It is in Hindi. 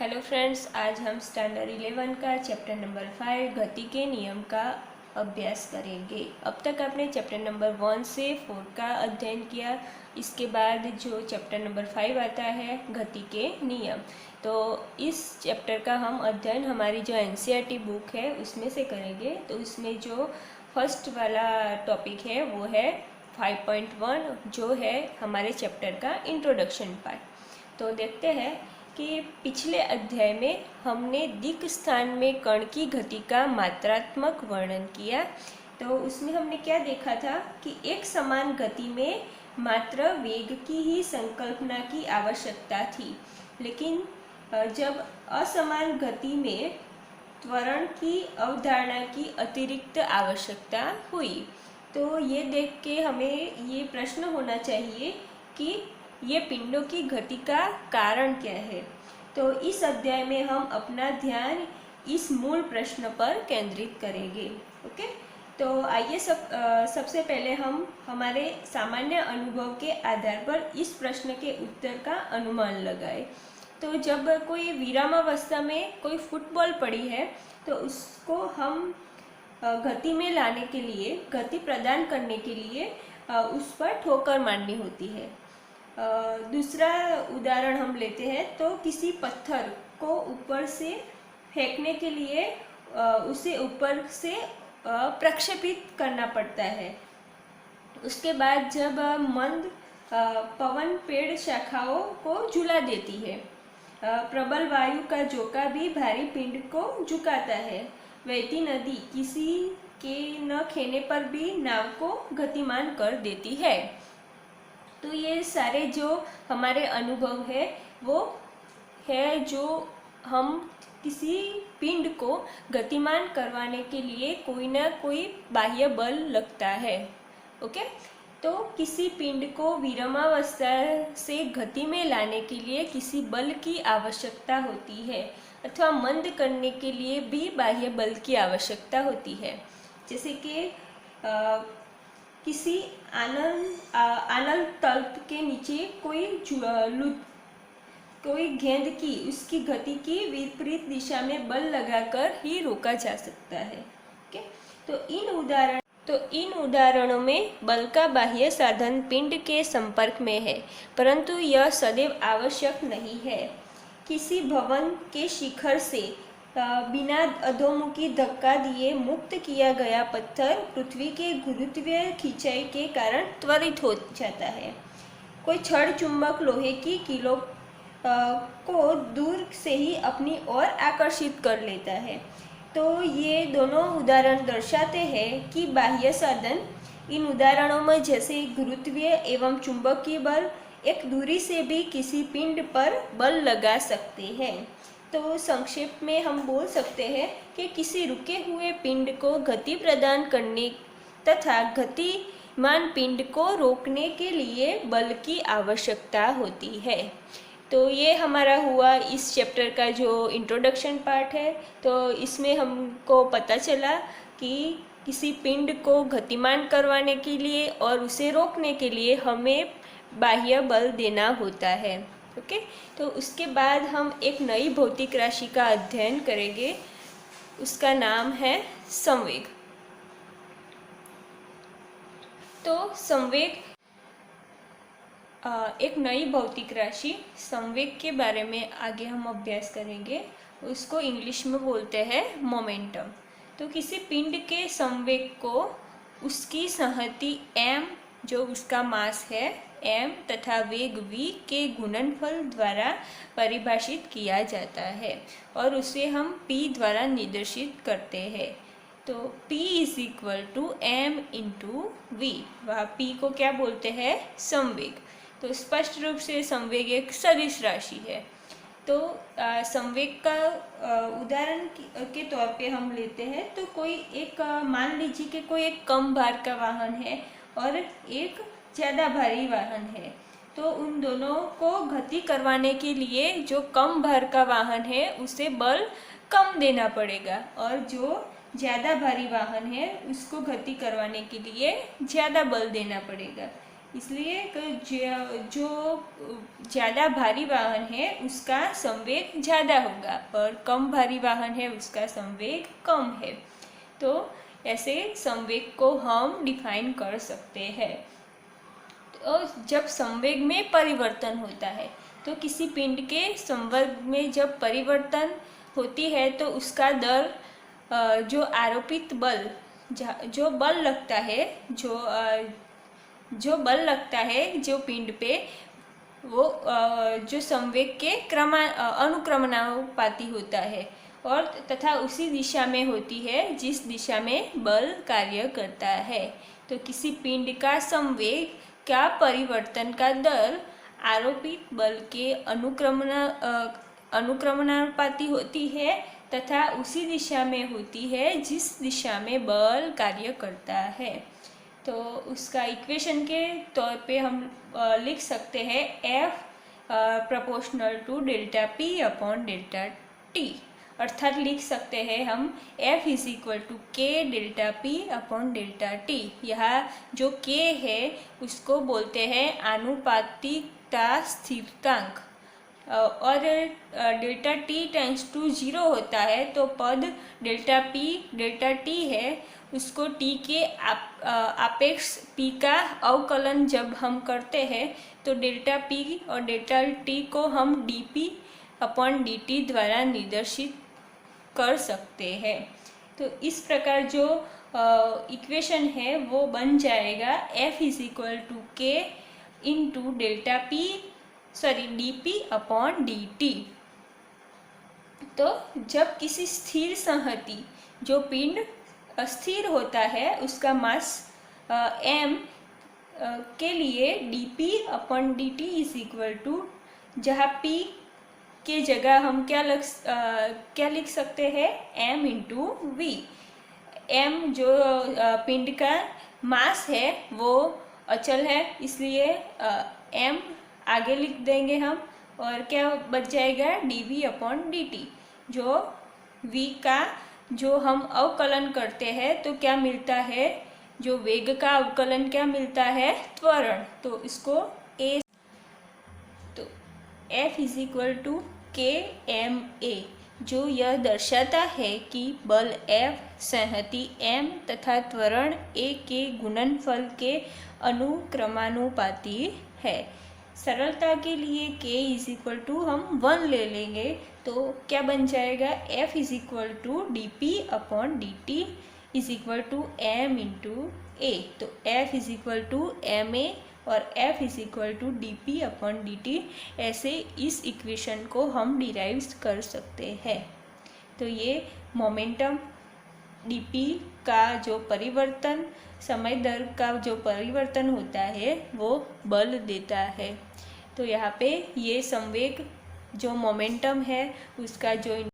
हेलो फ्रेंड्स, आज हम स्टैंडर्ड 11 का चैप्टर नंबर 5 गति के नियम का अभ्यास करेंगे। अब तक आपने चैप्टर नंबर 1 से 4 का अध्ययन किया। इसके बाद जो चैप्टर नंबर 5 आता है गति के नियम, तो इस चैप्टर का हम अध्ययन हमारी जो एनसीईआरटी बुक है उसमें से करेंगे। तो इसमें जो फर्स्ट वाला टॉपिक है वो है 5.1, जो है हमारे चैप्टर का इंट्रोडक्शन पार्ट। तो देखते हैं कि पिछले अध्याय में हमने दिक् स्थान में कण की गति का मात्रात्मक वर्णन किया। तो उसमें हमने क्या देखा था कि एक समान गति में मात्र वेग की ही संकल्पना की आवश्यकता थी, लेकिन जब असमान गति में त्वरण की अवधारणा की अतिरिक्त आवश्यकता हुई, तो ये देख के हमें ये प्रश्न होना चाहिए कि ये पिंडों की गति का कारण क्या है। तो इस अध्याय में हम अपना ध्यान इस मूल प्रश्न पर केंद्रित करेंगे। ओके, तो आइए सबसे पहले हम हमारे सामान्य अनुभव के आधार पर इस प्रश्न के उत्तर का अनुमान लगाएं। तो जब कोई विरामावस्था में कोई फुटबॉल पड़ी है, तो उसको हम गति में लाने के लिए, गति प्रदान करने के लिए उस पर ठोकर मारनी होती है। दूसरा उदाहरण हम लेते हैं, तो किसी पत्थर को ऊपर से फेंकने के लिए उसे ऊपर से प्रक्षेपित करना पड़ता है। उसके बाद जब मंद पवन पेड़ शाखाओं को झुला देती है, प्रबल वायु का झोंका भी भारी पिंड को झुकाता है। बहती नदी किसी के न खेने पर भी नाव को गतिमान कर देती है। तो ये सारे जो हमारे अनुभव है वो है जो हम किसी पिंड को गतिमान करवाने के लिए कोई ना कोई बाह्य बल लगता है। ओके, तो किसी पिंड को विरामावस्था से गति में लाने के लिए किसी बल की आवश्यकता होती है, अथवा मंद करने के लिए भी बाह्य बल की आवश्यकता होती है। जैसे कि किसी आनल तल्प के नीचे कोई गेंद की उसकी गति की विपरीत दिशा में बल लगाकर ही रोका जा सकता है। ओके, तो इन उदाहरणों में बल का बाह्य साधन पिंड के संपर्क में है, परंतु यह सदैव आवश्यक नहीं है। किसी भवन के शिखर से बिना अधोमुखी धक्का दिए मुक्त किया गया पत्थर पृथ्वी के गुरुत्वीय खिंचाई के कारण त्वरित हो जाता है। कोई छड़ चुंबक लोहे की कीलों को दूर से ही अपनी ओर आकर्षित कर लेता है। तो ये दोनों उदाहरण दर्शाते हैं कि बाह्य साधन इन उदाहरणों में जैसे गुरुत्वीय एवं चुंबकीय बल एक दूरी से भी किसी पिंड पर बल लगा सकते हैं। तो संक्षेप में हम बोल सकते हैं कि किसी रुके हुए पिंड को गति प्रदान करने तथा गतिमान पिंड को रोकने के लिए बल की आवश्यकता होती है। तो ये हमारा हुआ इस चैप्टर का जो इंट्रोडक्शन पार्ट है। तो इसमें हमको पता चला कि किसी पिंड को गतिमान करवाने के लिए और उसे रोकने के लिए हमें बाह्य बल देना होता है। ओके, तो उसके बाद हम एक नई भौतिक राशि का अध्ययन करेंगे। उसका नाम है संवेग। तो संवेग एक नई भौतिक राशि संवेग के बारे में आगे हम अभ्यास करेंगे। उसको इंग्लिश में बोलते हैं मोमेंटम। तो किसी पिंड के संवेग को उसकी संहति m, जो उसका मास है m, तथा वेग v के गुणनफल द्वारा परिभाषित किया जाता है और उसे हम p द्वारा निर्देशित करते हैं। तो p = m × v, वह p को क्या बोलते हैं? संवेग। तो स्पष्ट रूप से संवेग एक सदिश राशि है। तो संवेग का उदाहरण के तौर पे हम लेते हैं, तो कोई एक मान लीजिए कि कोई एक कम भार का वाहन है और एक ज़्यादा भारी वाहन है। तो उन दोनों को गति करवाने के लिए जो कम भार का वाहन है उसे बल कम देना पड़ेगा, और जो ज़्यादा भारी वाहन है उसको गति करवाने के लिए ज़्यादा बल देना पड़ेगा। इसलिए जो ज़्यादा भारी वाहन है उसका संवेग ज़्यादा होगा, पर कम भारी वाहन है उसका संवेग कम है। तो ऐसे संवेग को हम डिफाइन कर सकते हैं। तो जब संवेग में परिवर्तन होता है, तो किसी पिंड के संवेग में जब परिवर्तन होती है तो उसका दर जो आरोपित बल, जो बल लगता है, जो बल लगता है जो पिंड पे, वो जो संवेग के अनुक्रमणानुपाती होता है और तथा उसी दिशा में होती है जिस दिशा में बल कार्य करता है। तो किसी पिंड का संवेग का परिवर्तन का दर आरोपित बल के अनुक्रमणानुपाती होती है तथा उसी दिशा में होती है जिस दिशा में बल कार्य करता है। तो उसका इक्वेशन के तौर पे हम लिख सकते हैं F proportional to delta P upon delta T, अर्थात लिख सकते हैं हम F is equal to K delta P upon delta T। यहाँ जो K है उसको बोलते हैं आनुपातिकता स्थिरांक, और डेल्टा T टेंड्स टू 0 होता है तो पद डेल्टा P डेल्टा T है उसको T के आपेक्ष P का अवकलन जब हम करते हैं तो डेल्टा P और डेल्टा T को हम dP अपॉन dt द्वारा निर्देशित कर सकते हैं। तो इस प्रकार जो इक्वेशन है वो बन जाएगा F is equal to K into delta P dP upon dt। तो जब किसी स्थिर संहति जो पिंड अस्थिर होता है उसका मास m के लिए dP upon dt is equal to, जहाँ P के जगह हम क्या लिख सकते हैं m इंटू वी। m जो पिंड का मास है वो अचल है, इसलिए m आगे लिख देंगे हम और क्या बच जाएगा dV अपॉन dt। जो v का जो हम अवकलन करते हैं तो क्या मिलता है, जो वेग का अवकलन क्या मिलता है, त्वरण। तो इसको a, तो F is equal to KMA, जो यह दर्शाता है कि बल F संहति M तथा त्वरण A के गुणनफल के अनुक्रमानुपाती है। सरलता के लिए K इज इक्वल टू हम 1 ले लेंगे तो क्या बन जाएगा F is equal to dP upon dt is equal to m into A। तो F is equal to ma और F is equal to dP upon dt, ऐसे इस इक्वेशन को हम डिराइव कर सकते हैं। तो ये मोमेंटम dP का जो परिवर्तन, समय दर का जो परिवर्तन होता है वो बल देता है। तो यहाँ पे ये संवेग जो मोमेंटम है उसका जो